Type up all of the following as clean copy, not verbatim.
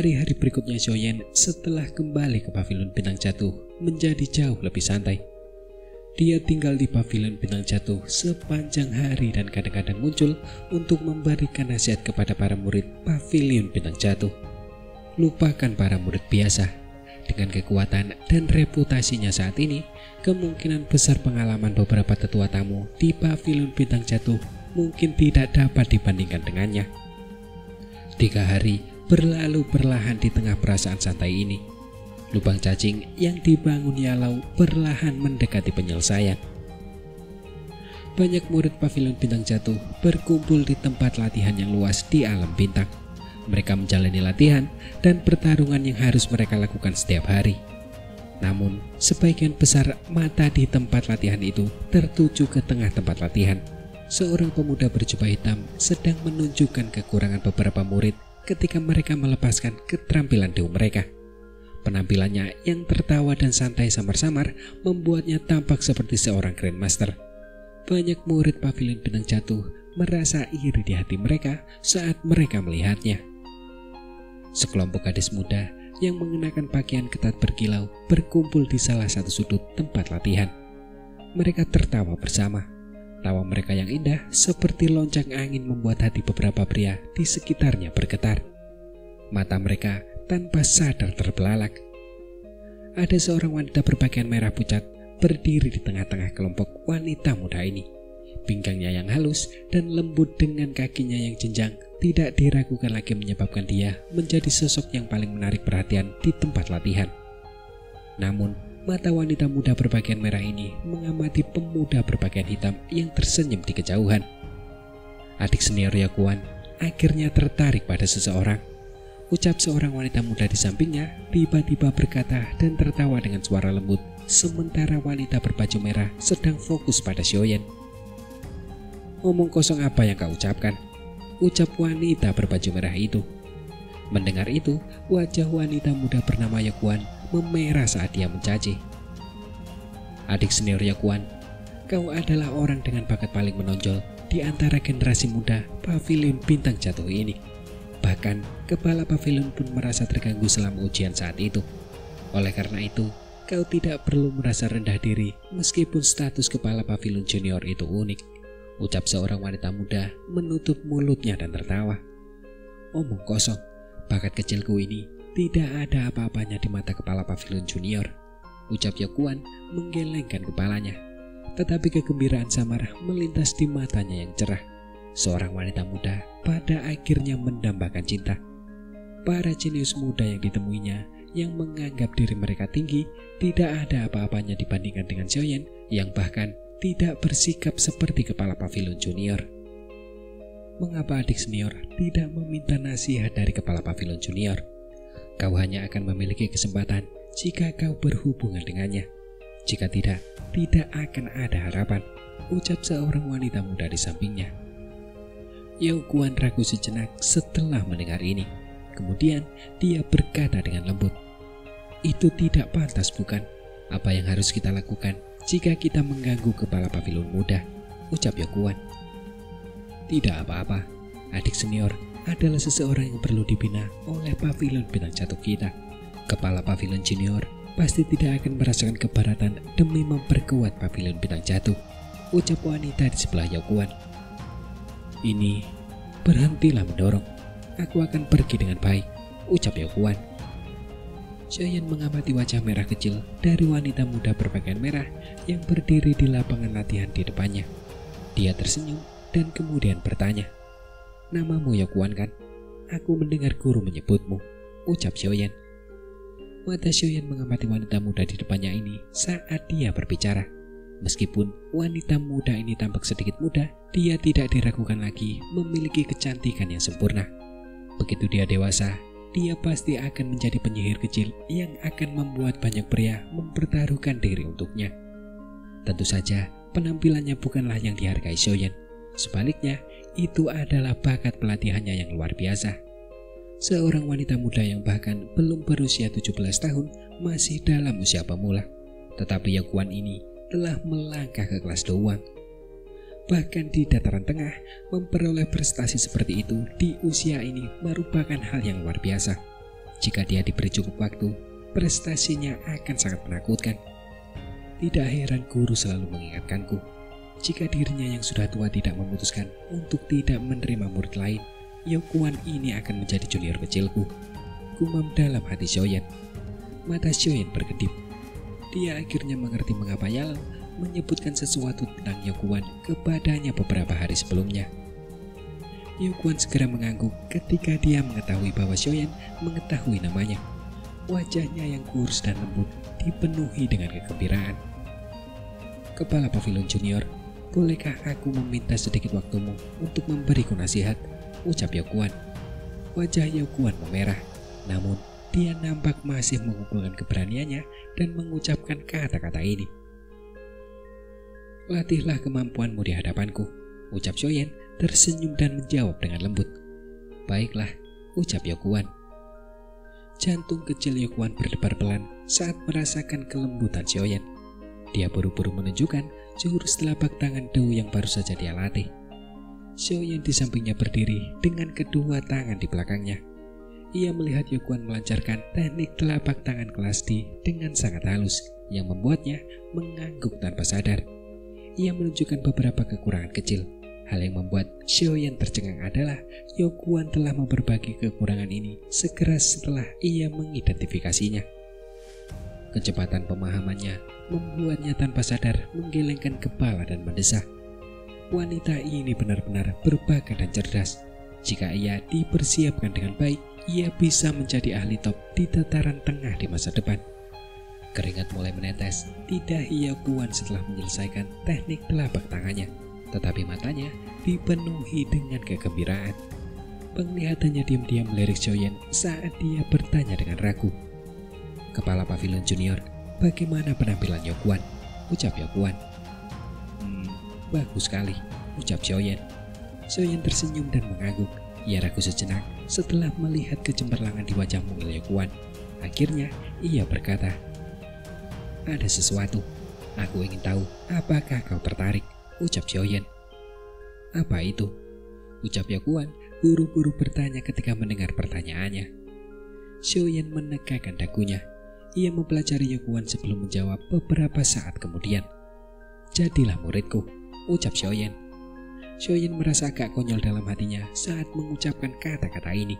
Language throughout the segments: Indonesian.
Hari-hari berikutnya Xiaoyan setelah kembali ke pavilion bintang jatuh menjadi jauh lebih santai. Dia tinggal di pavilion bintang jatuh sepanjang hari dan kadang-kadang muncul untuk memberikan nasihat kepada para murid pavilion bintang jatuh. Lupakan para murid biasa. Dengan kekuatan dan reputasinya saat ini, kemungkinan besar pengalaman beberapa tetua tamu di pavilion bintang jatuh mungkin tidak dapat dibandingkan dengannya. 3 hari berlalu perlahan di tengah perasaan santai ini. Lubang cacing yang dibangun Yalau perlahan mendekati penyelesaian. Banyak murid pavilion bintang jatuh berkumpul di tempat latihan yang luas di alam bintang. Mereka menjalani latihan dan pertarungan yang harus mereka lakukan setiap hari. Namun, sebagian besar mata di tempat latihan itu tertuju ke tengah tempat latihan. Seorang pemuda berjubah hitam sedang menunjukkan kekurangan beberapa murid ketika mereka melepaskan keterampilan dewa mereka. Penampilannya yang tertawa dan santai samar-samar membuatnya tampak seperti seorang Grandmaster. Banyak murid pavilion bintang jatuh merasa iri di hati mereka saat mereka melihatnya. Sekelompok gadis muda yang mengenakan pakaian ketat berkilau berkumpul di salah satu sudut tempat latihan. Mereka tertawa bersama. Tawa mereka yang indah seperti lonceng angin membuat hati beberapa pria di sekitarnya bergetar. Mata mereka tanpa sadar terbelalak. Ada seorang wanita berpakaian merah pucat berdiri di tengah-tengah kelompok wanita muda ini. Pinggangnya yang halus dan lembut dengan kakinya yang jenjang tidak diragukan lagi menyebabkan dia menjadi sosok yang paling menarik perhatian di tempat latihan. Namun, mata wanita muda berpakaian merah ini mengamati pemuda berpakaian hitam yang tersenyum di kejauhan. Adik senior Yakuan akhirnya tertarik pada seseorang. Ucap seorang wanita muda di sampingnya tiba-tiba berkata dan tertawa dengan suara lembut, sementara wanita berbaju merah sedang fokus pada Xiaoyan. "Omong kosong apa yang kau ucapkan?" ucap wanita berbaju merah itu. Mendengar itu, wajah wanita muda bernama Yakuan memerah saat dia mencaci. "Adik senior Yakuan, kau adalah orang dengan bakat paling menonjol di antara generasi muda pavilion bintang jatuh ini. Bahkan, kepala pavilion pun merasa terganggu selama ujian saat itu. Oleh karena itu, kau tidak perlu merasa rendah diri meskipun status kepala pavilion junior itu unik," ucap seorang wanita muda menutup mulutnya dan tertawa. "Omong kosong, bakat kecilku ini tidak ada apa-apanya di mata kepala pavilion junior," ucap Yakuan menggelengkan kepalanya. Tetapi kegembiraan samar melintas di matanya yang cerah. Seorang wanita muda pada akhirnya mendambakan cinta. Para jenius muda yang ditemuinya yang menganggap diri mereka tinggi tidak ada apa-apanya dibandingkan dengan Xiaoyan yang bahkan tidak bersikap seperti kepala pavilion junior. Mengapa adik senior tidak meminta nasihat dari kepala pavilion junior? Kau hanya akan memiliki kesempatan jika kau berhubungan dengannya. Jika tidak, tidak akan ada harapan, ucap seorang wanita muda di sampingnya. Yakuan ragu sejenak setelah mendengar ini. Kemudian dia berkata dengan lembut, "Itu tidak pantas bukan? Apa yang harus kita lakukan jika kita mengganggu kepala pavilion muda?" ucap Yakuan. "Tidak apa-apa, adik senior adalah seseorang yang perlu dibina oleh pavilion bintang jatuh kita. Kepala pavilion junior pasti tidak akan merasakan keberatan demi memperkuat pavilion bintang jatuh," ucap wanita di sebelah Yakuan. "Ini, berhentilah mendorong. Aku akan pergi dengan baik," ucap Yakuan. Xiaoyan mengamati wajah merah kecil dari wanita muda berpakaian merah yang berdiri di lapangan latihan di depannya. Dia tersenyum dan kemudian bertanya, "Namamu Yakuan kan? Aku mendengar guru menyebutmu," ucap Xiaoyan. Mata Xiaoyan mengamati wanita muda di depannya ini saat dia berbicara. Meskipun wanita muda ini tampak sedikit muda, dia tidak diragukan lagi memiliki kecantikan yang sempurna. Begitu dia dewasa, dia pasti akan menjadi penyihir kecil yang akan membuat banyak pria mempertaruhkan diri untuknya. Tentu saja, penampilannya bukanlah yang dihargai Xiaoyan. Sebaliknya, itu adalah bakat pelatihannya yang luar biasa. Seorang wanita muda yang bahkan belum berusia 17 tahun masih dalam usia pemula. Tetapi Yakuan ini telah melangkah ke kelas doang. Bahkan di dataran tengah, memperoleh prestasi seperti itu di usia ini merupakan hal yang luar biasa. Jika dia diberi cukup waktu, prestasinya akan sangat menakutkan. Tidak heran guru selalu mengingatkanku, jika dirinya yang sudah tua tidak memutuskan untuk tidak menerima murid lain, Yokuan ini akan menjadi junior kecilku. Gumam dalam hati Shoyen. Mata Shoyen berkedip. Dia akhirnya mengerti mengapa Yalo menyebutkan sesuatu tentang Yokuan kepadanya beberapa hari sebelumnya. Yokuan segera mengangguk ketika dia mengetahui bahwa Shoyen mengetahui namanya. Wajahnya yang kurus dan lembut dipenuhi dengan kegembiraan. Kepala Pavilion Junior, bolehkah aku meminta sedikit waktumu untuk memberiku nasihat? Ucap Yokuan. Wajah Yokuan memerah, namun dia nampak masih mengumpulkan keberaniannya dan mengucapkan kata-kata ini. Latihlah kemampuanmu di hadapanku, ucap Shoyen tersenyum dan menjawab dengan lembut. Baiklah, ucap Yokuan. Jantung kecil Yokuan berdebar pelan saat merasakan kelembutan Shoyen. Dia buru-buru menunjukkan jurus telapak tangan Dou yang baru saja dia latih. Shoyen di sampingnya berdiri dengan kedua tangan di belakangnya. Ia melihat Yokuan melancarkan teknik telapak tangan kelas D dengan sangat halus yang membuatnya mengangguk tanpa sadar. Ia menunjukkan beberapa kekurangan kecil. Hal yang membuat Shoyen tercengang adalah Yokuan telah memperbagi kekurangan ini segera setelah ia mengidentifikasinya. Kecepatan pemahamannya membuatnya tanpa sadar menggelengkan kepala dan mendesah. Wanita ini benar-benar berbakat dan cerdas. Jika ia dipersiapkan dengan baik, ia bisa menjadi ahli top di tataran tengah di masa depan. Keringat mulai menetes di dahi Yokuan setelah menyelesaikan teknik telapak tangannya, tetapi matanya dipenuhi dengan kegembiraan. Penglihatannya diam-diam melirik Shoyen saat dia bertanya dengan ragu. Kepala Pavilion Junior, bagaimana penampilan Yokuan? Ucap Yokuan. Bagus sekali, ucap Shoyen. Shoyen tersenyum dan mengangguk. Ia ragu sejenak setelah melihat kecemerlangan di wajah mungil Yokuan. Akhirnya ia berkata, ada sesuatu. Aku ingin tahu apakah kau tertarik, ucap Shoyen. Apa itu? Ucap Yokuan buru-buru bertanya ketika mendengar pertanyaannya. Shoyen menegakkan dagunya. Ia mempelajari Yokuan sebelum menjawab beberapa saat kemudian. Jadilah muridku, ucap Shoyen. Shoyen merasa agak konyol dalam hatinya saat mengucapkan kata-kata ini.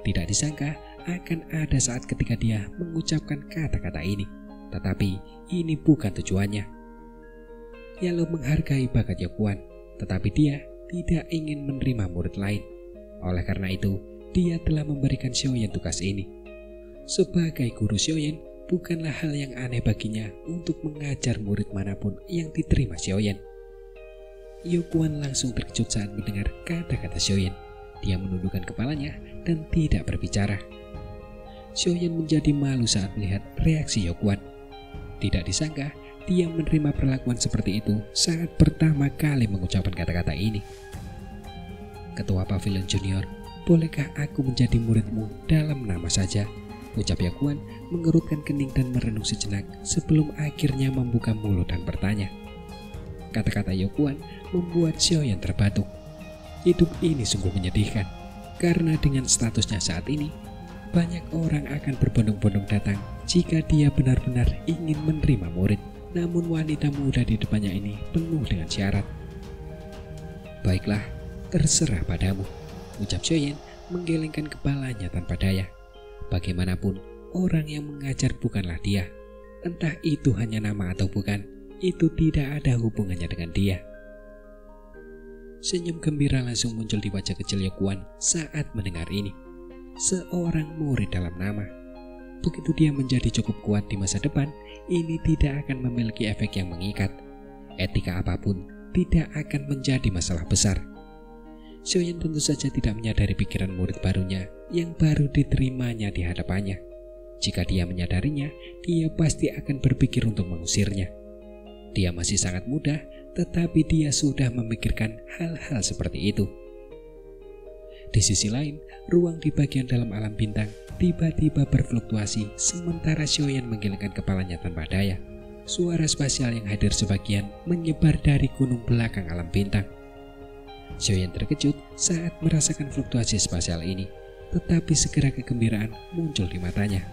Tidak disangka akan ada saat ketika dia mengucapkan kata-kata ini. Tetapi ini bukan tujuannya. Yalo menghargai bakat Yokuan, tetapi dia tidak ingin menerima murid lain. Oleh karena itu, dia telah memberikan Shoyen tugas ini. Sebagai guru Shoyen, bukanlah hal yang aneh baginya untuk mengajar murid manapun yang diterima Shoyen. Yokuan langsung terkejut saat mendengar kata-kata Shoyen. Dia menundukkan kepalanya dan tidak berbicara. Shoyen menjadi malu saat melihat reaksi Yokuan. Tidak disangka, dia menerima perlakuan seperti itu saat pertama kali mengucapkan kata-kata ini. Ketua Pavilion Junior, bolehkah aku menjadi muridmu dalam nama saja? Ucap Yokuan mengerutkan kening dan merenung sejenak sebelum akhirnya membuka mulut dan bertanya. Kata-kata Yokuan membuat Shoyen terbatuk. Hidup ini sungguh menyedihkan, karena dengan statusnya saat ini, banyak orang akan berbondong-bondong datang jika dia benar-benar ingin menerima murid. Namun wanita muda di depannya ini penuh dengan syarat. Baiklah, terserah padamu, ucap Shoyen menggelengkan kepalanya tanpa daya. Bagaimanapun, orang yang mengajar bukanlah dia. Entah itu hanya nama atau bukan, itu tidak ada hubungannya dengan dia. Senyum gembira langsung muncul di wajah kecil Yokuan saat mendengar ini. Seorang murid dalam nama. Begitu dia menjadi cukup kuat di masa depan, ini tidak akan memiliki efek yang mengikat. Etika apapun tidak akan menjadi masalah besar. Shoyen tentu saja tidak menyadari pikiran murid barunya yang baru diterimanya di hadapannya. Jika dia menyadarinya, dia pasti akan berpikir untuk mengusirnya. Dia masih sangat muda, tetapi dia sudah memikirkan hal-hal seperti itu. Di sisi lain, ruang di bagian dalam alam bintang tiba-tiba berfluktuasi sementara Shoyen menggelengkan kepalanya tanpa daya. Suara spasial yang hadir sebagian menyebar dari gunung belakang alam bintang. Shoyen terkejut saat merasakan fluktuasi spasial ini. tetapi segera kegembiraan muncul di matanya.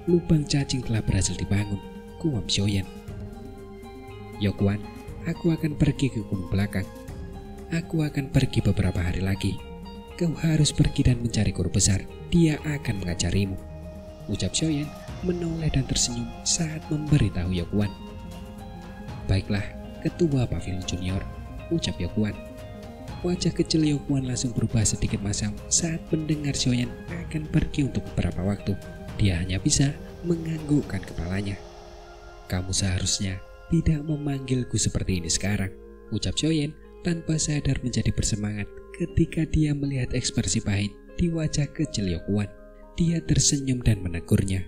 Lubang cacing telah berhasil dibangun, gumam Xiaoyan. Yokuan, aku akan pergi ke gunung belakang. Aku akan pergi beberapa hari lagi. Kau harus pergi dan mencari guru besar. Dia akan mengajarimu, ucap Xiaoyan menoleh dan tersenyum saat memberitahu Yokuan. Baiklah, ketua pavilion junior, ucap Yokuan. Wajah kecil Yokuan langsung berubah sedikit masam saat mendengar Xiaoyan akan pergi untuk beberapa waktu. Dia hanya bisa menganggukkan kepalanya. Kamu seharusnya tidak memanggilku seperti ini sekarang, ucap Xiaoyan tanpa sadar menjadi bersemangat ketika dia melihat ekspresi pahit di wajah kecil Yokuan. Dia tersenyum dan menegurnya.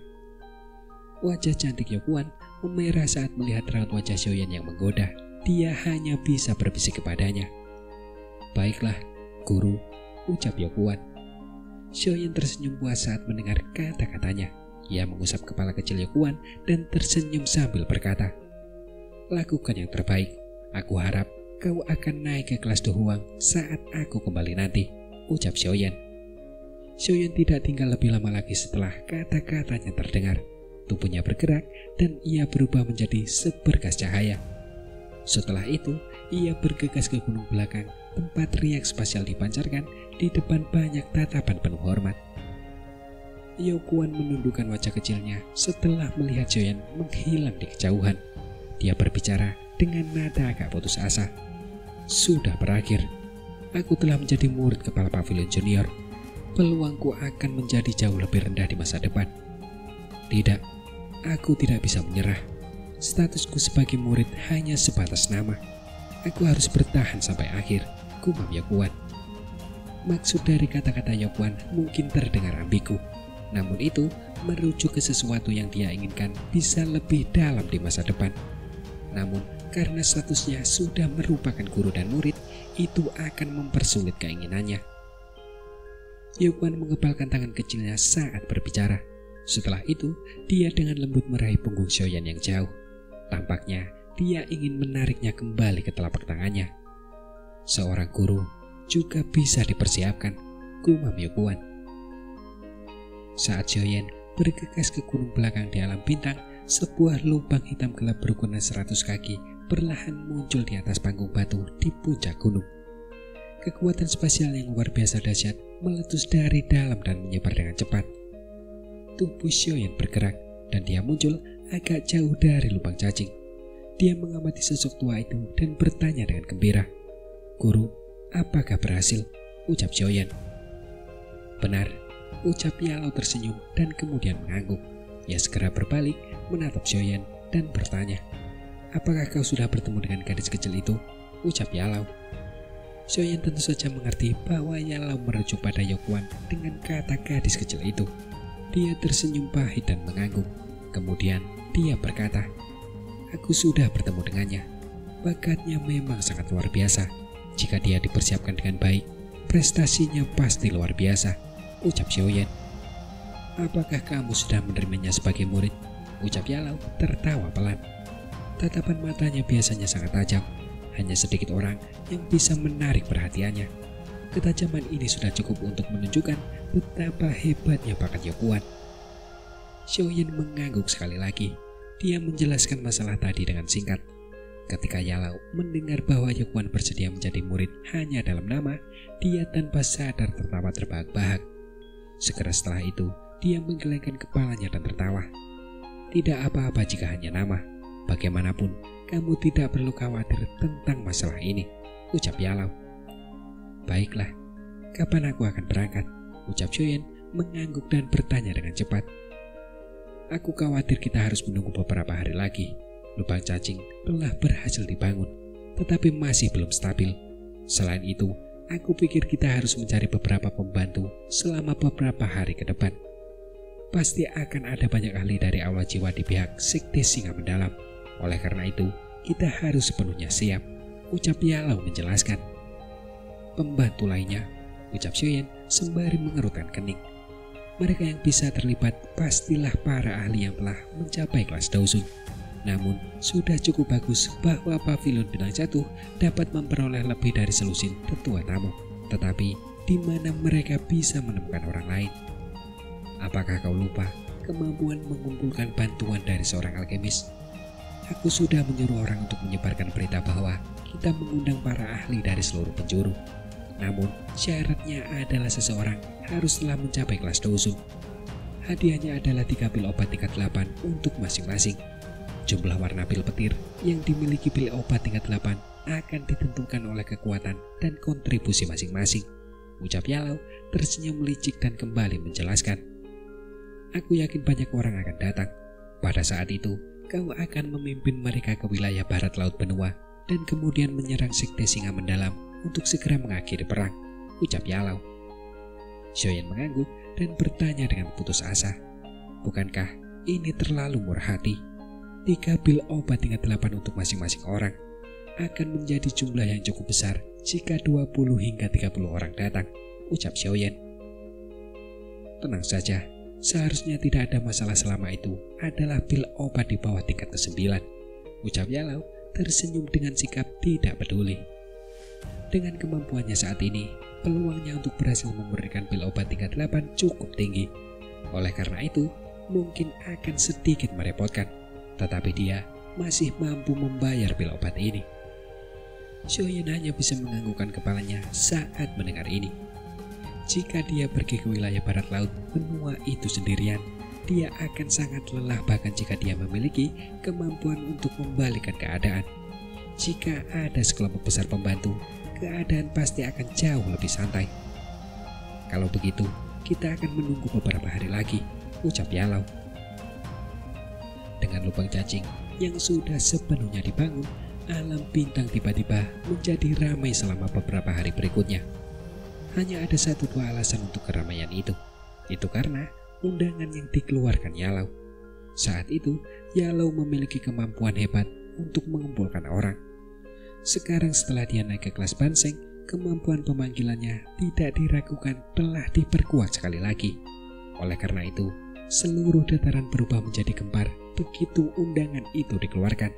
Wajah cantik Yokuan memerah saat melihat raut wajah Xiaoyan yang menggoda. Dia hanya bisa berbisik kepadanya. Baiklah, guru, ucap Yokuan. Xiaoyan tersenyum puas saat mendengar kata-katanya. Ia mengusap kepala kecil Yokuan dan tersenyum sambil berkata, lakukan yang terbaik. Aku harap kau akan naik ke kelas Dohuang saat aku kembali nanti, ucap Xiaoyan. Xiaoyan tidak tinggal lebih lama lagi setelah kata-katanya terdengar. Tubuhnya bergerak dan ia berubah menjadi seberkas cahaya. Setelah itu, ia bergegas ke gunung belakang, tempat riak spasial dipancarkan di depan banyak tatapan penuh hormat. Yokuan menundukkan wajah kecilnya setelah melihat Xiaoyan menghilang di kejauhan. Dia berbicara dengan nada agak putus asa. Sudah berakhir. Aku telah menjadi murid kepala pavilion junior. Peluangku akan menjadi jauh lebih rendah di masa depan. Tidak, aku tidak bisa menyerah. Statusku sebagai murid hanya sebatas nama. Aku harus bertahan sampai akhir, gumam Yokuan. Maksud dari kata-kata Yokuan mungkin terdengar ambigu. Namun itu merujuk ke sesuatu yang dia inginkan bisa lebih dalam di masa depan. Namun karena statusnya sudah merupakan guru dan murid, itu akan mempersulit keinginannya. Yokuan mengepalkan tangan kecilnya saat berbicara. Setelah itu, dia dengan lembut meraih punggung Xiaoyan yang jauh. Tampaknya dia ingin menariknya kembali ke telapak tangannya. Seorang guru juga bisa dipersiapkan, gumam Yokuan. Saat Xiaoyan bergegas ke gunung belakang di alam bintang, sebuah lubang hitam gelap berukuran 100 kaki perlahan muncul di atas panggung batu di puncak gunung. Kekuatan spasial yang luar biasa dahsyat meletus dari dalam dan menyebar dengan cepat. Tubuh Xiaoyan bergerak dan dia muncul agak jauh dari lubang cacing. Dia mengamati sosok tua itu dan bertanya dengan gembira. Guru, apakah berhasil? Ucap Xiaoyan. Benar, ucap Yalau tersenyum dan kemudian mengangguk. Ia segera berbalik menatap Xiaoyan dan bertanya, apakah kau sudah bertemu dengan gadis kecil itu? Ucap Yalau. Xiaoyan tentu saja mengerti bahwa Yalau merujuk pada Yokuan dengan kata gadis kecil itu. Dia tersenyum pahit dan mengangguk. Kemudian dia berkata, aku sudah bertemu dengannya. Bakatnya memang sangat luar biasa. Jika dia dipersiapkan dengan baik, prestasinya pasti luar biasa, ucap Xiaoyan. Apakah kamu sudah menerimanya sebagai murid? Ucap Yalau tertawa pelan. Tatapan matanya biasanya sangat tajam. Hanya sedikit orang yang bisa menarik perhatiannya. Ketajaman ini sudah cukup untuk menunjukkan betapa hebatnya bakat Yokuan. Xiaoyan mengangguk sekali lagi. Dia menjelaskan masalah tadi dengan singkat. Ketika Yalau mendengar bahwa Yokuan bersedia menjadi murid hanya dalam nama, dia tanpa sadar tertawa terbahak-bahak. Segera setelah itu, dia menggelengkan kepalanya dan tertawa. Tidak apa-apa jika hanya nama. Bagaimanapun, kamu tidak perlu khawatir tentang masalah ini, ucap Yalau. Baiklah, kapan aku akan berangkat? Ucap Xiaoyan mengangguk dan bertanya dengan cepat. Aku khawatir kita harus menunggu beberapa hari lagi. Lubang cacing telah berhasil dibangun, tetapi masih belum stabil. Selain itu, aku pikir kita harus mencari beberapa pembantu selama beberapa hari ke depan. Pasti akan ada banyak ahli dari aula jiwa di pihak sekte singa mendalam. Oleh karena itu, kita harus sepenuhnya siap, ucap Yalau menjelaskan. Pembantu lainnya, ucap Xiaoyan sembari mengerutkan kening. Mereka yang bisa terlibat pastilah para ahli yang telah mencapai kelas Daosun. Namun, sudah cukup bagus bahwa pavilion bintang jatuh dapat memperoleh lebih dari selusin tetua tamu. Tetapi, di mana mereka bisa menemukan orang lain. Apakah kau lupa kemampuan mengumpulkan bantuan dari seorang alkemis? Aku sudah menyuruh orang untuk menyebarkan berita bahwa kita mengundang para ahli dari seluruh penjuru. Namun, syaratnya adalah seseorang harus telah mencapai kelas Dozun. Hadiahnya adalah 3 pil obat tingkat 8 untuk masing-masing. Jumlah warna pil petir yang dimiliki pil obat tingkat 8 akan ditentukan oleh kekuatan dan kontribusi masing-masing. Ucap Yalao tersenyum licik dan kembali menjelaskan. Aku yakin banyak orang akan datang. Pada saat itu, kau akan memimpin mereka ke wilayah barat laut benua dan kemudian menyerang sekte singa mendalam untuk segera mengakhiri perang, ucap Yalao. Xiaoyan mengangguk dan bertanya dengan putus asa. Bukankah ini terlalu murah hati? 3 pil obat tingkat 8 untuk masing-masing orang akan menjadi jumlah yang cukup besar jika 20 hingga 30 orang datang, ucap Xiaoyan. Tenang saja, seharusnya tidak ada masalah selama itu adalah pil obat di bawah tingkat ke-9, ucap Yalao tersenyum dengan sikap tidak peduli. Dengan kemampuannya saat ini, peluangnya untuk berhasil memberikan pil obat tingkat 8 cukup tinggi. Oleh karena itu, mungkin akan sedikit merepotkan, tetapi dia masih mampu membayar pil obat ini. Xiaoyan hanya bisa menganggukkan kepalanya saat mendengar ini. Jika dia pergi ke wilayah barat laut benua itu sendirian, dia akan sangat lelah bahkan jika dia memiliki kemampuan untuk membalikan keadaan. Jika ada sekelompok besar pembantu, keadaan pasti akan jauh lebih santai. Kalau begitu, kita akan menunggu beberapa hari lagi, ucap Yalao. Dengan lubang cacing yang sudah sepenuhnya dibangun, alam bintang tiba-tiba menjadi ramai selama beberapa hari berikutnya. Hanya ada 1-2 alasan untuk keramaian itu. Itu karena undangan yang dikeluarkan Yalao. Saat itu, Yalao memiliki kemampuan hebat untuk mengumpulkan orang. Sekarang setelah dia naik ke kelas Banseng, kemampuan pemanggilannya tidak diragukan telah diperkuat sekali lagi. Oleh karena itu, seluruh dataran berubah menjadi gempar begitu undangan itu dikeluarkan.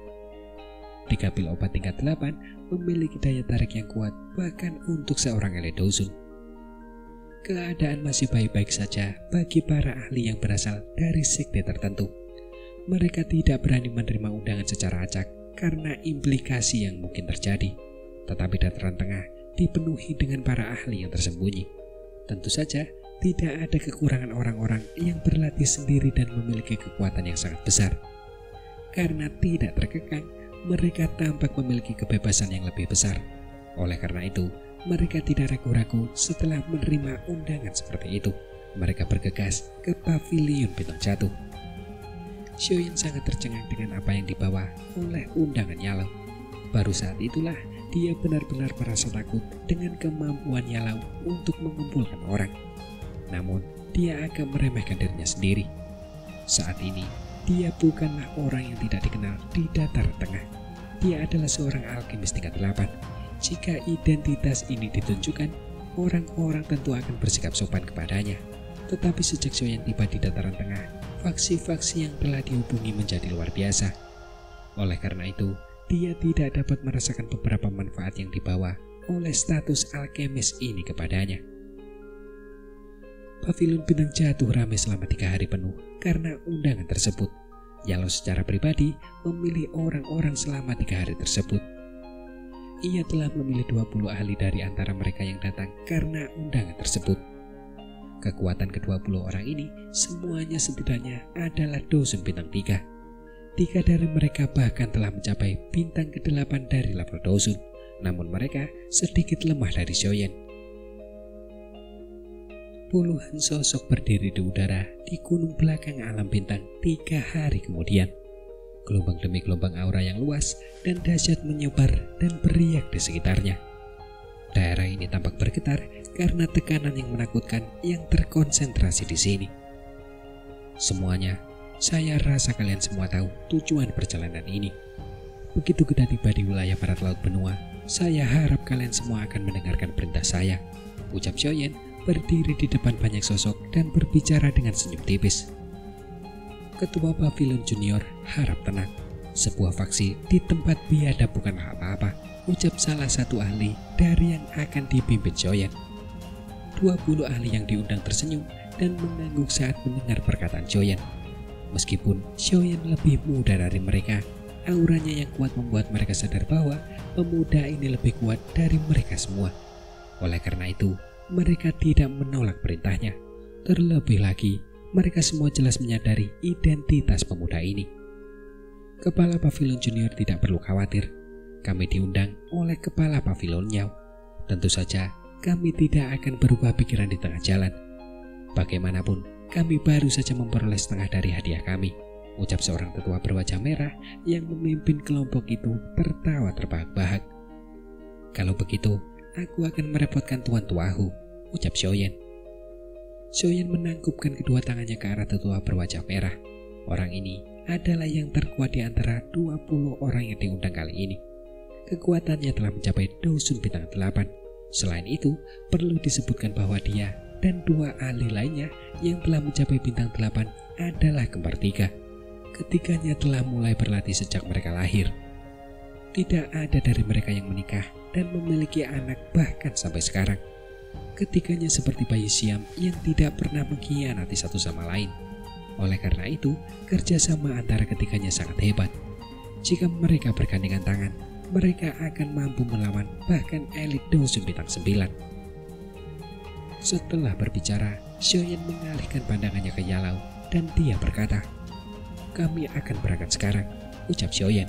3 pil obat tingkat 8 memiliki daya tarik yang kuat bahkan untuk seorang elit Dozun. Keadaan masih baik-baik saja bagi para ahli yang berasal dari sekte tertentu. Mereka tidak berani menerima undangan secara acak karena implikasi yang mungkin terjadi. Tetapi dataran tengah dipenuhi dengan para ahli yang tersembunyi. Tentu saja tidak ada kekurangan orang-orang yang berlatih sendiri dan memiliki kekuatan yang sangat besar. Karena tidak terkekang, mereka tampak memiliki kebebasan yang lebih besar. Oleh karena itu, mereka tidak ragu-ragu setelah menerima undangan seperti itu. Mereka bergegas ke pavilion bintang jatuh. Xiaoyan sangat tercengang dengan apa yang dibawa oleh undangan Yalao. Baru saat itulah dia benar-benar merasa takut dengan kemampuan Yalao untuk mengumpulkan orang. Namun, dia agak meremehkan dirinya sendiri. Saat ini, dia bukanlah orang yang tidak dikenal di dataran tengah. Dia adalah seorang alkemis tingkat 8. Jika identitas ini ditunjukkan, orang-orang tentu akan bersikap sopan kepadanya. Tetapi sejak Xiaoyan tiba di dataran tengah, faksi-faksi yang telah dihubungi menjadi luar biasa. Oleh karena itu, dia tidak dapat merasakan beberapa manfaat yang dibawa oleh status alkemis ini kepadanya. Pavilion bintang jatuh ramai selama 3 hari penuh karena undangan tersebut. Yalao secara pribadi memilih orang-orang selama 3 hari tersebut. Ia telah memilih 20 ahli dari antara mereka yang datang karena undangan tersebut. Kekuatan ke-20 orang ini semuanya setidaknya adalah Dozun bintang 3. 3 dari mereka bahkan telah mencapai bintang ke-8 dari level Dozun. Namun mereka sedikit lemah dari Xiaoyan. Puluhan sosok berdiri di udara di gunung belakang alam bintang 3 hari kemudian. Gelombang demi gelombang aura yang luas dan dahsyat menyebar dan beriak di sekitarnya. Daerah ini tampak bergetar karena tekanan yang menakutkan yang terkonsentrasi di sini. Semuanya, saya rasa kalian semua tahu tujuan perjalanan ini. Begitu kita tiba di wilayah barat laut benua, saya harap kalian semua akan mendengarkan perintah saya, ucap Xiaoyan berdiri di depan banyak sosok dan berbicara dengan senyum tipis. Ketua Pavilion Junior harap tenang. Sebuah faksi di tempat biadab bukanlah apa-apa, ucap salah satu ahli dari yang akan dipimpin Xiaoyan. 20 ahli yang diundang tersenyum dan mengangguk saat mendengar perkataan Xiaoyan. Meskipun Xiaoyan lebih muda dari mereka, auranya yang kuat membuat mereka sadar bahwa pemuda ini lebih kuat dari mereka semua. Oleh karena itu, mereka tidak menolak perintahnya. Terlebih lagi, mereka semua jelas menyadari identitas pemuda ini. Kepala Pavilion Junior tidak perlu khawatir. Kami diundang oleh Kepala Pavilion Nyao. Tentu saja, kami tidak akan berubah pikiran di tengah jalan. Bagaimanapun, kami baru saja memperoleh setengah dari hadiah kami, ucap seorang tetua berwajah merah yang memimpin kelompok itu tertawa terbahak-bahak. Kalau begitu, aku akan merepotkan Tuan Tuahu, ucap Xiaoyan. Xiaoyan menangkupkan kedua tangannya ke arah tetua berwajah merah. Orang ini adalah yang terkuat di antara 20 orang yang diundang kali ini. Kekuatannya telah mencapai Dousun bintang 8. Selain itu, perlu disebutkan bahwa dia dan 2 ahli lainnya yang telah mencapai bintang 8 adalah kembar 3. Ketiganya telah mulai berlatih sejak mereka lahir. Tidak ada dari mereka yang menikah dan memiliki anak bahkan sampai sekarang. Ketiganya seperti bayi siam yang tidak pernah mengkhianati satu sama lain. Oleh karena itu, kerjasama antara ketiganya sangat hebat. Jika mereka bergandengan tangan, mereka akan mampu melawan bahkan elit Dousun bintang 9. Setelah berbicara, Xiaoyan mengalihkan pandangannya ke Yalau dan dia berkata, "Kami akan berangkat sekarang," ucap Xiaoyan.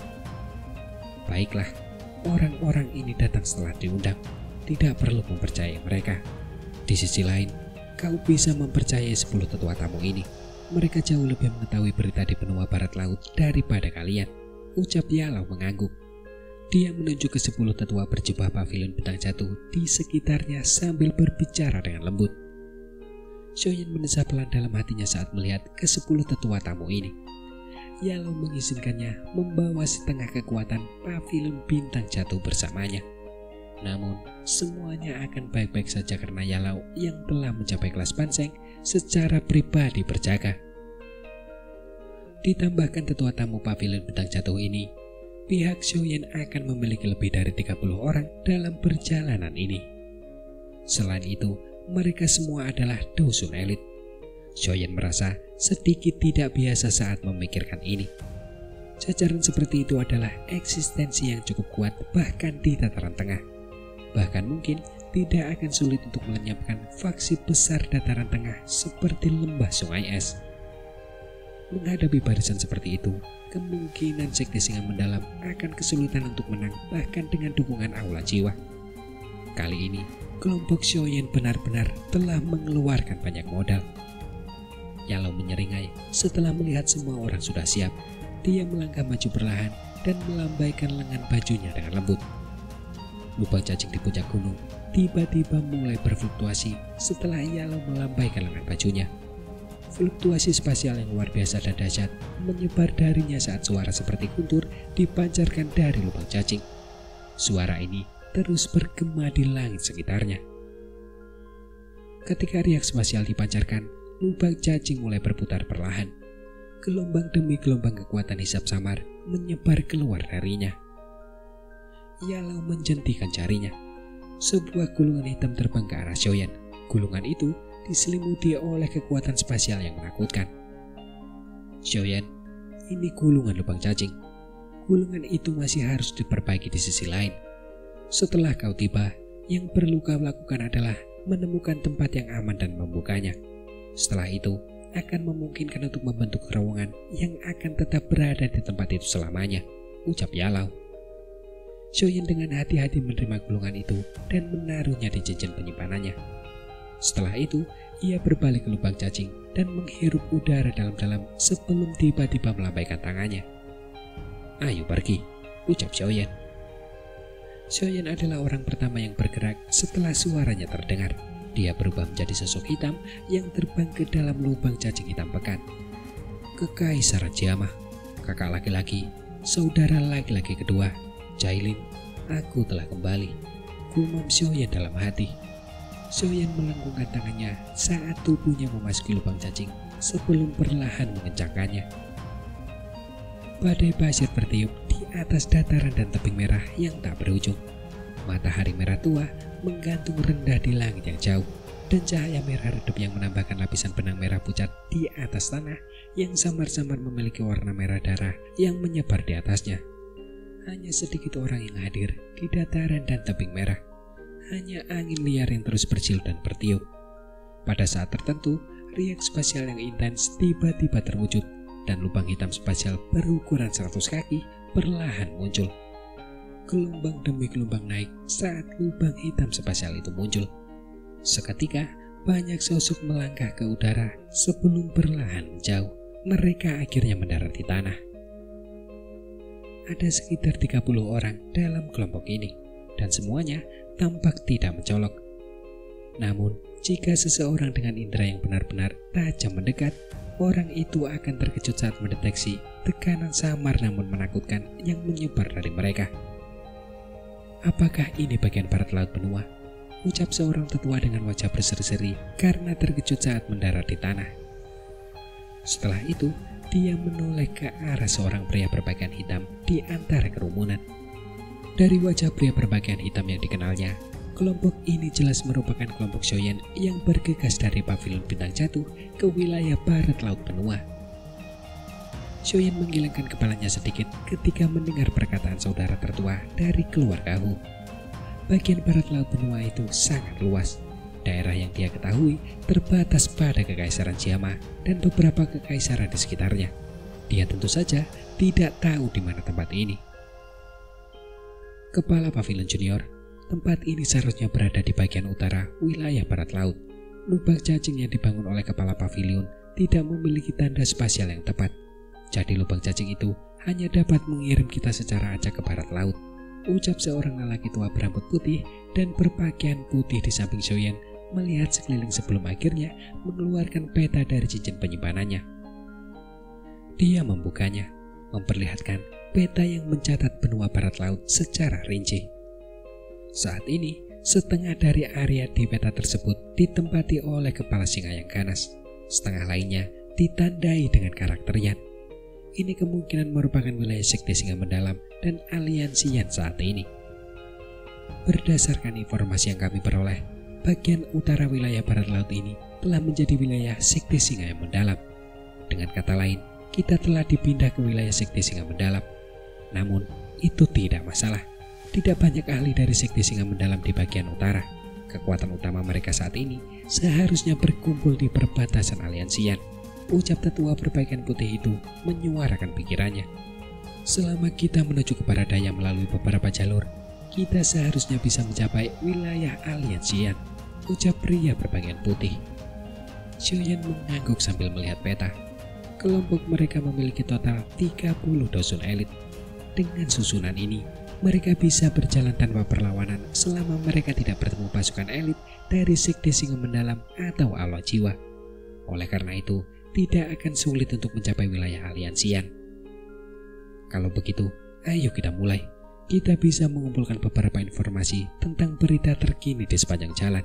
"Baiklah, orang-orang ini datang setelah diundang. Tidak perlu mempercayai mereka. Di sisi lain, kau bisa mempercayai 10 tetua tamu ini. Mereka jauh lebih mengetahui berita di benua barat laut daripada kalian," ucap Yalau mengangguk. Dia menunjuk ke 10 tetua berjubah pavilion bintang jatuh di sekitarnya sambil berbicara dengan lembut. Xiaoyan mendesah pelan dalam hatinya saat melihat ke 10 tetua tamu ini. Yalau mengizinkannya membawa setengah kekuatan pavilion bintang jatuh bersamanya. Namun, semuanya akan baik-baik saja karena Yalau yang telah mencapai kelas Panseng secara pribadi berjaga. Ditambahkan tetua tamu pavilion bintang jatuh ini, pihak Xiaoyan akan memiliki lebih dari 30 orang dalam perjalanan ini. Selain itu, mereka semua adalah Dousun elit. Xiaoyan merasa sedikit tidak biasa saat memikirkan ini. Jajaran seperti itu adalah eksistensi yang cukup kuat bahkan di dataran tengah. Bahkan mungkin tidak akan sulit untuk melenyapkan faksi besar dataran tengah seperti lembah sungai es. Menghadapi barisan seperti itu, kemungkinan sekte singa mendalam akan kesulitan untuk menang bahkan dengan dukungan aula jiwa. Kali ini, kelompok Xiaoyan benar-benar telah mengeluarkan banyak modal. Yalau menyeringai setelah melihat semua orang sudah siap. Dia melangkah maju perlahan dan melambaikan lengan bajunya dengan lembut. Lubang cacing di puncak gunung tiba-tiba mulai berfluktuasi setelah Yalau melambaikan lengan bajunya. Fluktuasi spasial yang luar biasa dan dahsyat menyebar darinya saat suara seperti guntur dipancarkan dari lubang cacing. Suara ini terus bergema di langit sekitarnya. Ketika riak spasial dipancarkan, lubang cacing mulai berputar perlahan. Gelombang demi gelombang kekuatan hisap samar menyebar keluar darinya. Yalau menjentikan jarinya. Sebuah gulungan hitam terbang ke arah Xiaoyan. Gulungan itu diselimuti oleh kekuatan spasial yang menakutkan. "Xiaoyan, ini gulungan lubang cacing. Gulungan itu masih harus diperbaiki di sisi lain. Setelah kau tiba, yang perlu kau lakukan adalah menemukan tempat yang aman dan membukanya. Setelah itu, akan memungkinkan untuk membentuk terowongan yang akan tetap berada di tempat itu selamanya," ucap Yalau. Xiaoyan dengan hati-hati menerima gulungan itu dan menaruhnya di cincin penyimpanannya. Setelah itu, ia berbalik ke lubang cacing dan menghirup udara dalam-dalam sebelum tiba-tiba melambaikan tangannya. "Ayo pergi," ucap Xiaoyan. Xiaoyan adalah orang pertama yang bergerak setelah suaranya terdengar. Dia berubah menjadi sosok hitam yang terbang ke dalam lubang cacing hitam pekat. Kekaisaran Jiamah, kakak laki-laki, saudara laki-laki kedua, Jailin, aku telah kembali, gumam Xiaoyan dalam hati. Xiaoyan melengkungkan tangannya saat tubuhnya memasuki lubang cacing sebelum perlahan mengencangkannya. Badai pasir bertiup di atas dataran dan tebing merah yang tak berujung. Matahari merah tua menggantung rendah di langit yang jauh. dan cahaya merah redup yang menambahkan lapisan benang merah pucat di atas tanah yang samar-samar memiliki warna merah darah yang menyebar di atasnya. Hanya sedikit orang yang hadir di dataran dan tebing merah. Hanya angin liar yang terus bersiul dan bertiup. Pada saat tertentu, riak spasial yang intens tiba-tiba terwujud dan lubang hitam spasial berukuran 100 kaki perlahan muncul. Gelombang demi gelombang naik saat lubang hitam spasial itu muncul. Seketika, banyak sosok melangkah ke udara sebelum perlahan menjauh. Mereka akhirnya mendarat di tanah. Ada sekitar 30 orang dalam kelompok ini, dan semuanya tampak tidak mencolok. Namun, jika seseorang dengan indera yang benar-benar tajam mendekat, orang itu akan terkejut saat mendeteksi tekanan samar namun menakutkan yang menyebar dari mereka. Apakah ini bagian barat laut benua? Ucap seorang tetua dengan wajah berseri-seri karena terkejut saat mendarat di tanah. Setelah itu, dia menoleh ke arah seorang pria berpakaian hitam di antara kerumunan. Dari wajah pria berpakaian hitam yang dikenalnya, kelompok ini jelas merupakan kelompok Shoyan yang bergegas dari pavilion bintang jatuh ke wilayah barat laut benua. Shoyan menggelengkan kepalanya sedikit ketika mendengar perkataan saudara tertua dari keluarga Hu. Bagian barat laut benua itu sangat luas. Daerah yang dia ketahui terbatas pada Kekaisaran Siama dan beberapa kekaisaran di sekitarnya. Dia tentu saja tidak tahu di mana tempat ini. Kepala Pavilion Junior, tempat ini seharusnya berada di bagian utara wilayah barat laut. Lubang cacing yang dibangun oleh kepala pavilion tidak memiliki tanda spasial yang tepat. Jadi lubang cacing itu hanya dapat mengirim kita secara acak ke barat laut. Ucap seorang lelaki tua berambut putih dan berpakaian putih di samping Shoyan melihat sekeliling sebelum akhirnya mengeluarkan peta dari cincin penyimpanannya. Dia membukanya, memperlihatkan peta yang mencatat benua barat laut secara rinci. Saat ini, setengah dari area di peta tersebut ditempati oleh kepala singa yang ganas. Setengah lainnya ditandai dengan karakter Yan. Ini kemungkinan merupakan wilayah sekte singa mendalam dan aliansi Yan saat ini. Berdasarkan informasi yang kami peroleh, bagian utara wilayah barat laut ini telah menjadi wilayah sekte singa yang mendalam. Dengan kata lain, kita telah dipindah ke wilayah sekte singa mendalam. Namun, itu tidak masalah. Tidak banyak ahli dari sekte singa mendalam di bagian utara. Kekuatan utama mereka saat ini seharusnya berkumpul di perbatasan aliansi Yan. Ucap tetua berpakaian putih itu menyuarakan pikirannya. Selama kita menuju ke barat daya melalui beberapa jalur, kita seharusnya bisa mencapai wilayah aliansi Yan. Ucap pria berpakaian putih. Shoyan mengangguk sambil melihat peta. Kelompok mereka memiliki total 30 dosun elit. Dengan susunan ini, mereka bisa berjalan tanpa perlawanan selama mereka tidak bertemu pasukan elit dari sekte singa mendalam atau Allah jiwa. Oleh karena itu, tidak akan sulit untuk mencapai wilayah aliansi Yan. Kalau begitu, ayo kita mulai. Kita bisa mengumpulkan beberapa informasi tentang berita terkini di sepanjang jalan.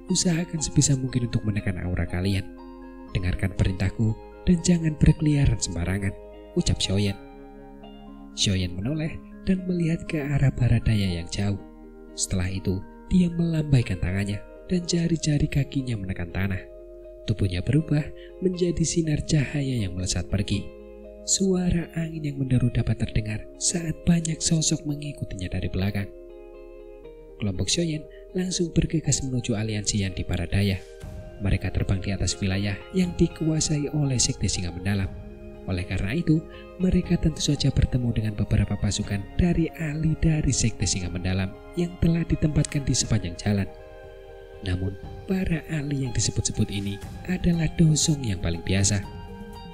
Usahakan sebisa mungkin untuk menekan aura kalian. Dengarkan perintahku dan jangan berkeliaran sembarangan, ucap Shoyan. Shoyan menoleh dan melihat ke arah barat daya yang jauh. Setelah itu, dia melambaikan tangannya dan jari-jari kakinya menekan tanah. Tubuhnya berubah menjadi sinar cahaya yang melesat pergi. Suara angin yang menderu dapat terdengar saat banyak sosok mengikutinya dari belakang. Kelompok Shoyan langsung bergegas menuju aliansi Yan di barat daya. Mereka terbang di atas wilayah yang dikuasai oleh sekte singa mendalam. Oleh karena itu, mereka tentu saja bertemu dengan beberapa pasukan dari ahli dari sekte singa mendalam yang telah ditempatkan di sepanjang jalan. Namun, para ahli yang disebut-sebut ini adalah dosong yang paling biasa.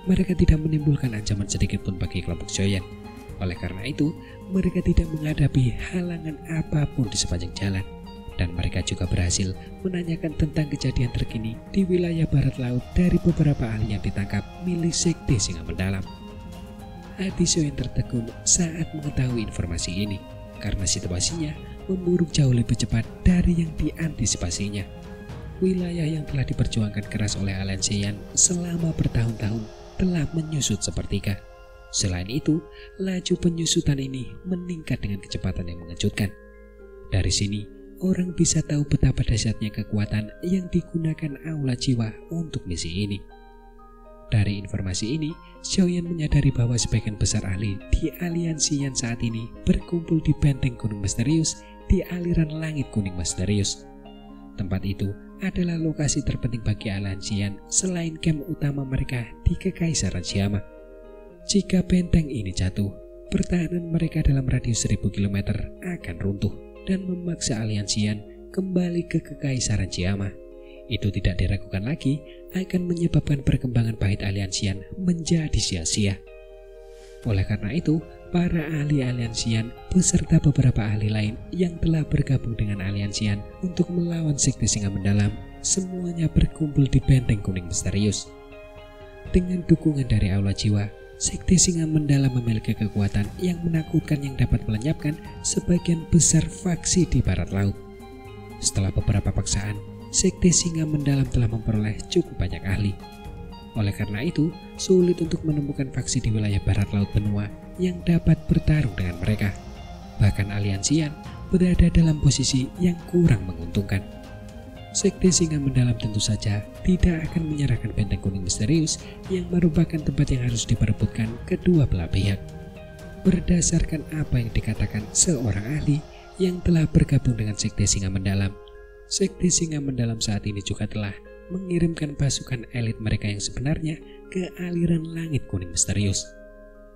Mereka tidak menimbulkan ancaman sedikit pun bagi kelompok Shoyan. Oleh karena itu, mereka tidak menghadapi halangan apapun di sepanjang jalan. Dan mereka juga berhasil menanyakan tentang kejadian terkini di wilayah barat laut dari beberapa ahli yang ditangkap milik sekte singa mendalam. Hati Shoyan tertegun saat mengetahui informasi ini, karena situasinya memburuk jauh lebih cepat dari yang diantisipasinya. Wilayah yang telah diperjuangkan keras oleh aliansi Yan selama bertahun-tahun telah menyusut sepertiga. Selain itu, laju penyusutan ini meningkat dengan kecepatan yang mengejutkan. Dari sini, orang bisa tahu betapa dahsyatnya kekuatan yang digunakan aula jiwa untuk misi ini. Dari informasi ini, Xiaoyan menyadari bahwa sebagian besar ahli di aliansi yang saat ini berkumpul di benteng kuning misterius di aliran langit kuning misterius. Tempat itu adalah lokasi terpenting bagi aliansian selain camp utama mereka di Kekaisaran Siama. Jika benteng ini jatuh, pertahanan mereka dalam radius 1000 km akan runtuh dan memaksa aliansian kembali ke Kekaisaran Siama. Itu tidak diragukan lagi akan menyebabkan perkembangan pahit aliansian menjadi sia-sia. Oleh karena itu, para ahli aliansian beserta beberapa ahli lain yang telah bergabung dengan aliansian untuk melawan sekte singa mendalam semuanya berkumpul di benteng kuning misterius. Dengan dukungan dari aula jiwa, sekte singa mendalam memiliki kekuatan yang menakutkan yang dapat melenyapkan sebagian besar faksi di barat laut. Setelah beberapa paksaan, sekte singa mendalam telah memperoleh cukup banyak ahli. Oleh karena itu, sulit untuk menemukan faksi di wilayah barat laut benua yang dapat bertarung dengan mereka. Bahkan aliansian berada dalam posisi yang kurang menguntungkan. Sekte singa mendalam tentu saja tidak akan menyerahkan benteng kuning misterius yang merupakan tempat yang harus diperebutkan kedua belah pihak. Berdasarkan apa yang dikatakan seorang ahli yang telah bergabung dengan sekte singa mendalam, sekte singa mendalam saat ini juga telah mengirimkan pasukan elit mereka yang sebenarnya ke aliran langit kuning misterius.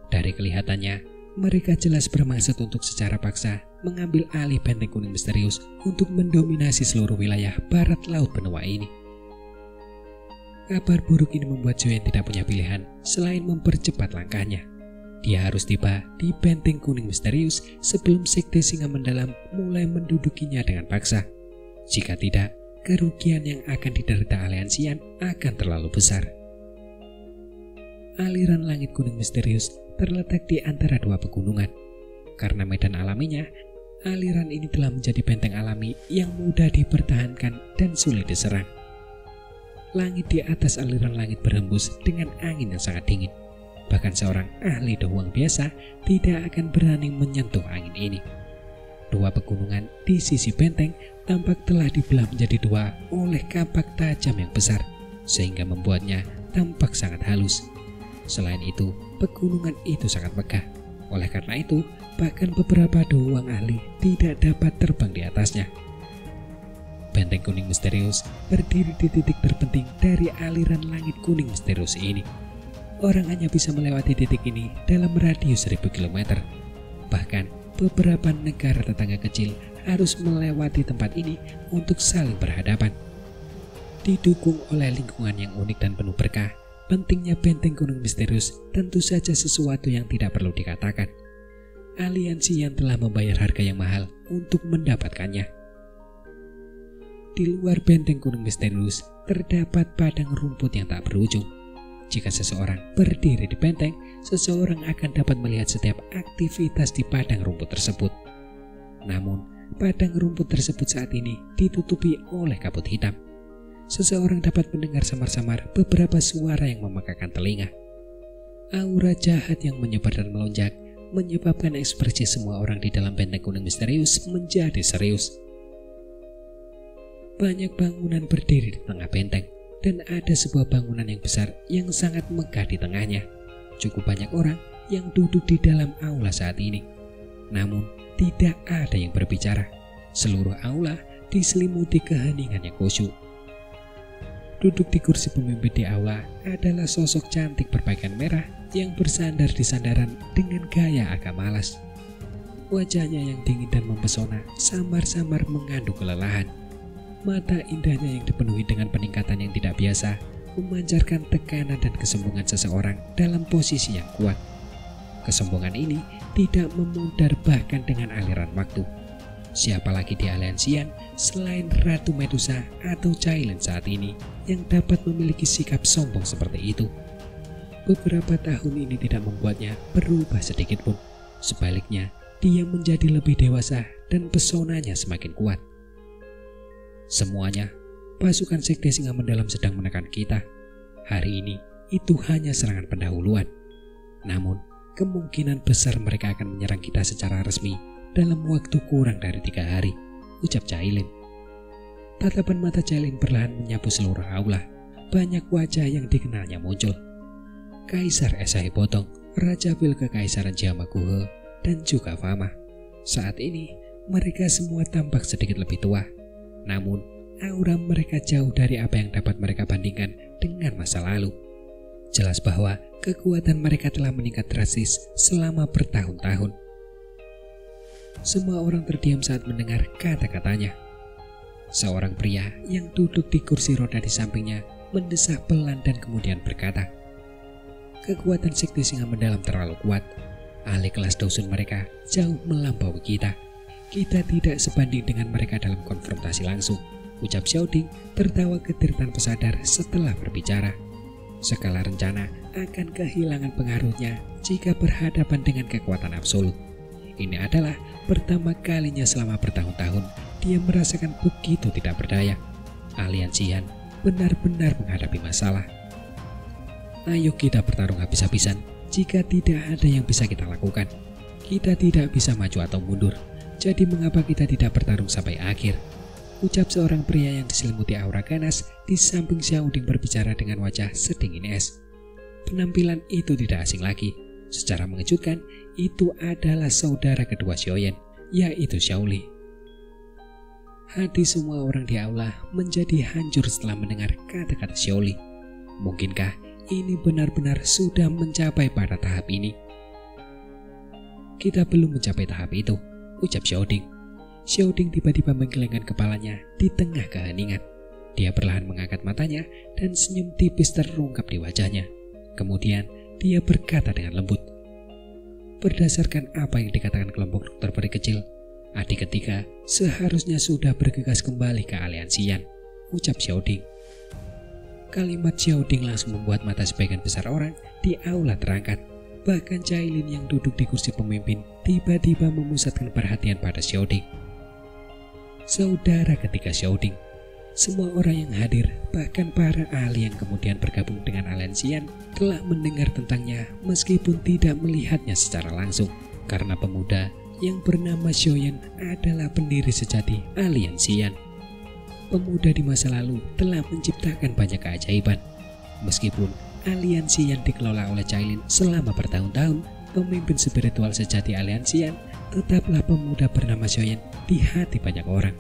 Dari kelihatannya, mereka jelas bermaksud untuk secara paksa mengambil alih benteng kuning misterius untuk mendominasi seluruh wilayah barat laut benua ini. Kabar buruk ini membuat Xiaoyan tidak punya pilihan selain mempercepat langkahnya. Dia harus tiba di benteng kuning misterius sebelum sekte singa mendalam mulai mendudukinya dengan paksa. Jika tidak, kerugian yang akan diderita aliansian akan terlalu besar. Aliran langit kuning misterius terletak di antara dua pegunungan. Karena medan alaminya, aliran ini telah menjadi benteng alami yang mudah dipertahankan dan sulit diserang. Langit di atas aliran langit berhembus dengan angin yang sangat dingin. Bahkan seorang ahli doang biasa tidak akan berani menyentuh angin ini. Dua pegunungan di sisi benteng tampak telah dibelah menjadi dua oleh kapak tajam yang besar, sehingga membuatnya tampak sangat halus. Selain itu, pegunungan itu sangat megah. Oleh karena itu, bahkan beberapa doang ahli tidak dapat terbang di atasnya. Benteng kuning misterius berdiri di titik terpenting dari aliran langit kuning misterius ini. Orang hanya bisa melewati titik ini dalam radius 1000 km. Bahkan, beberapa negara tetangga kecil harus melewati tempat ini untuk saling berhadapan. Didukung oleh lingkungan yang unik dan penuh berkah, pentingnya benteng kuning misterius tentu saja sesuatu yang tidak perlu dikatakan. Aliansi yang telah membayar harga yang mahal untuk mendapatkannya. Di luar benteng kuning misterius terdapat padang rumput yang tak berujung. Jika seseorang berdiri di benteng, seseorang akan dapat melihat setiap aktivitas di padang rumput tersebut. Namun, padang rumput tersebut saat ini ditutupi oleh kabut hitam. Seseorang dapat mendengar samar-samar beberapa suara yang memekakan telinga. Aura jahat yang menyebar dan melonjak menyebabkan ekspresi semua orang di dalam benteng kuning misterius menjadi serius. Banyak bangunan berdiri di tengah benteng, dan ada sebuah bangunan yang besar yang sangat megah di tengahnya. Cukup banyak orang yang duduk di dalam aula saat ini. Namun, tidak ada yang berbicara. Seluruh aula diselimuti keheningan yang khusyuk. Duduk di kursi pemimpin di aula adalah sosok cantik berpakaian merah yang bersandar di sandaran dengan gaya agak malas. Wajahnya yang dingin dan mempesona samar-samar mengandung kelelahan. Mata indahnya yang dipenuhi dengan peningkatan yang tidak biasa memancarkan tekanan dan kesombongan seseorang dalam posisi yang kuat. Kesombongan ini tidak memudar bahkan dengan aliran waktu. Siapa lagi di aliansian selain Ratu Medusa atau Cailan saat ini yang dapat memiliki sikap sombong seperti itu? Beberapa tahun ini tidak membuatnya berubah sedikit pun. Sebaliknya, dia menjadi lebih dewasa dan pesonanya semakin kuat. Semuanya, pasukan sekte singa mendalam sedang menekan kita. Hari ini, itu hanya serangan pendahuluan. Namun, kemungkinan besar mereka akan menyerang kita secara resmi dalam waktu kurang dari 3 hari. ucap Cailin. Tatapan mata Cailin perlahan menyapu seluruh aula. Banyak wajah yang dikenalnya muncul. Kaisar Esai Potong, Raja Vil Kekaisaran Jamakuhe, dan juga Fama. Saat ini, mereka semua tampak sedikit lebih tua. Namun, aura mereka jauh dari apa yang dapat mereka bandingkan dengan masa lalu. Jelas bahwa kekuatan mereka telah meningkat drastis selama bertahun-tahun. Semua orang terdiam saat mendengar kata-katanya. Seorang pria yang duduk di kursi roda di sampingnya mendesah pelan dan kemudian berkata, "Kekuatan sekte singa mendalam terlalu kuat. Ahli kelas Dosun mereka jauh melampaui kita. Kita tidak sebanding dengan mereka dalam konfrontasi langsung," ucap Xiaoding tertawa getir tanpa sadar setelah berbicara. Segala rencana akan kehilangan pengaruhnya jika berhadapan dengan kekuatan absolut. Ini adalah pertama kalinya selama bertahun-tahun dia merasakan begitu tidak berdaya. Aliansian benar-benar menghadapi masalah. Ayo kita bertarung habis-habisan. Jika tidak ada yang bisa kita lakukan, kita tidak bisa maju atau mundur. Jadi mengapa kita tidak bertarung sampai akhir? Ucap seorang pria yang diselimuti aura ganas di samping Xiaoding berbicara dengan wajah sedingin es. Penampilan itu tidak asing lagi. Secara mengejutkan, itu adalah saudara kedua Xiaoyan, yaitu Xiaoli. Hati semua orang di aula menjadi hancur setelah mendengar kata-kata Xiaoli. Mungkinkah ini benar-benar sudah mencapai pada tahap ini? Kita belum mencapai tahap itu, ucap Xiaoding. Xiaoding tiba-tiba menggelengkan kepalanya di tengah keheningan. Dia perlahan mengangkat matanya dan senyum tipis terungkap di wajahnya. Kemudian dia berkata dengan lembut, "Berdasarkan apa yang dikatakan kelompok dokter peri kecil, adik ketiga seharusnya sudah bergegas kembali ke aliansian," ucap Xiaoding. Kalimat Xiaoding langsung membuat mata sebagian besar orang di aula terangkat. Bahkan Cailin yang duduk di kursi pemimpin tiba-tiba memusatkan perhatian pada Xiaoding. Saudara ketiga Xiaoding. Semua orang yang hadir, bahkan para ahli yang kemudian bergabung dengan aliansian, telah mendengar tentangnya meskipun tidak melihatnya secara langsung. Karena pemuda yang bernama Xiaoyan adalah pendiri sejati aliansian. Pemuda di masa lalu telah menciptakan banyak keajaiban. Meskipun aliansi yang dikelola oleh Cailin selama bertahun-tahun, pemimpin spiritual sejati aliansian tetaplah pemuda bernama Xiaoyan di hati banyak orang.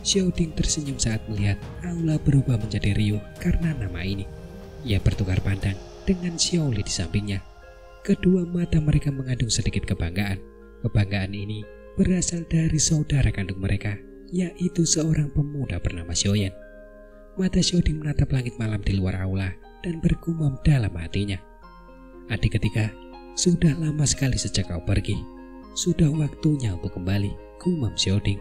Xiaoding tersenyum saat melihat aula berubah menjadi riuh karena nama ini. Ia bertukar pandang dengan Xiaoli di sampingnya. Kedua mata mereka mengandung sedikit kebanggaan. Kebanggaan ini berasal dari saudara kandung mereka, yaitu seorang pemuda bernama Xiaoyan. Mata Xiaoding menatap langit malam di luar aula dan bergumam dalam hatinya, "Adik ketiga, sudah lama sekali sejak kau pergi. Sudah waktunya untuk kembali," gumam Xiaoding.